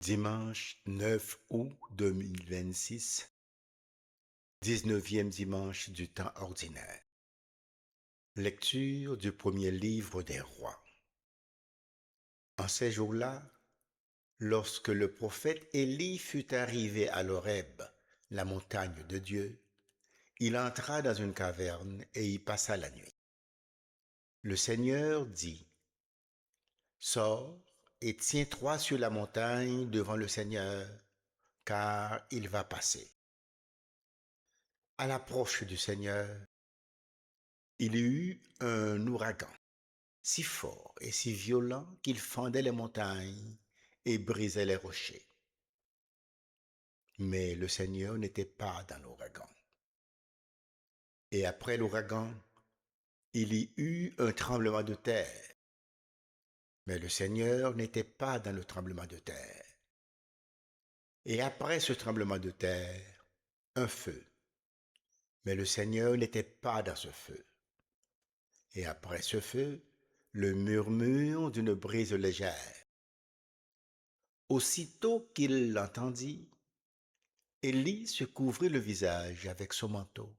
Dimanche 9 août 2026, 19e dimanche du temps ordinaire. Lecture du premier livre des rois. En ces jours-là, lorsque le prophète Élie fut arrivé à l'Horeb, la montagne de Dieu, il entra dans une caverne et y passa la nuit. Le Seigneur dit, Sors et tiens-toi sur la montagne devant le Seigneur, car il va passer. À l'approche du Seigneur, il y eut un ouragan, si fort et si violent qu'il fendait les montagnes et brisait les rochers. Mais le Seigneur n'était pas dans l'ouragan. Et après l'ouragan, il y eut un tremblement de terre. Mais le Seigneur n'était pas dans le tremblement de terre. Et après ce tremblement de terre, un feu. Mais le Seigneur n'était pas dans ce feu. Et après ce feu, le murmure d'une brise légère. Aussitôt qu'il l'entendit, Élie se couvrit le visage avec son manteau.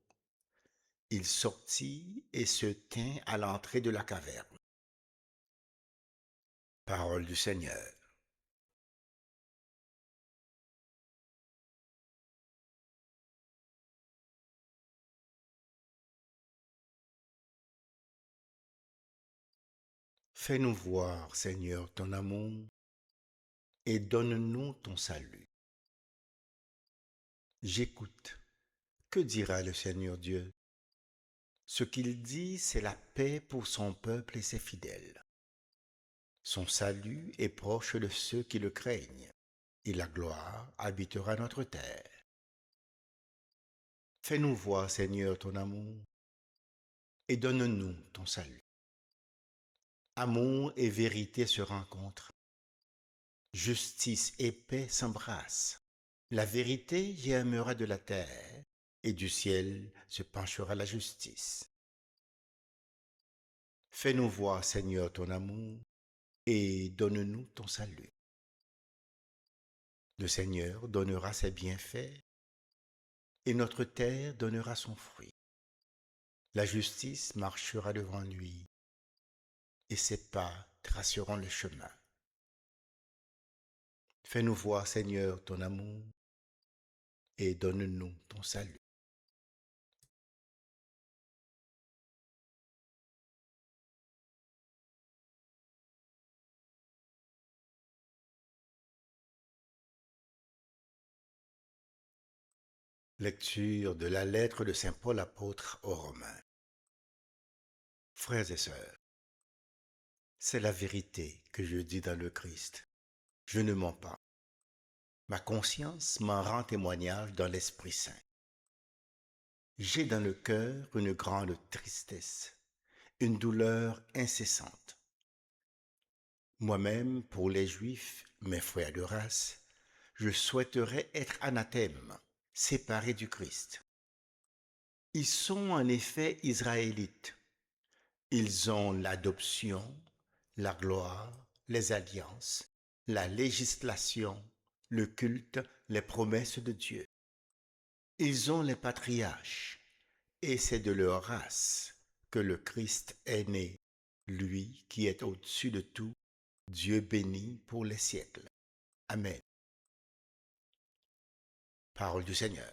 Il sortit et se tint à l'entrée de la caverne. Parole du Seigneur. Fais-nous voir, Seigneur, ton amour et donne-nous ton salut. J'écoute. Que dira le Seigneur Dieu? Ce qu'il dit, c'est la paix pour son peuple et ses fidèles. Son salut est proche de ceux qui le craignent, et la gloire habitera notre terre. Fais-nous voir, Seigneur, ton amour, et donne-nous ton salut. Amour et vérité se rencontrent. Justice et paix s'embrassent. La vérité germera de la terre, et du ciel se penchera la justice. Fais-nous voir, Seigneur, ton amour, et donne-nous ton salut. Le Seigneur donnera ses bienfaits, et notre terre donnera son fruit. La justice marchera devant lui, et ses pas traceront le chemin. Fais-nous voir, Seigneur, ton amour, et donne-nous ton salut. Lecture de la lettre de Saint Paul apôtre aux Romains. Frères et sœurs, c'est la vérité que je dis dans le Christ. Je ne mens pas. Ma conscience m'en rend témoignage dans l'Esprit Saint. J'ai dans le cœur une grande tristesse, une douleur incessante. Moi-même, pour les Juifs, mes frères de race, je souhaiterais être anathème, séparé du Christ. Ils sont en effet israélites. Ils ont l'adoption, la gloire, les alliances, la législation, le culte, les promesses de Dieu. Ils ont les patriarches, et c'est de leur race que le Christ est né, lui qui est au-dessus de tout, Dieu béni pour les siècles. Amen. Parole du Seigneur.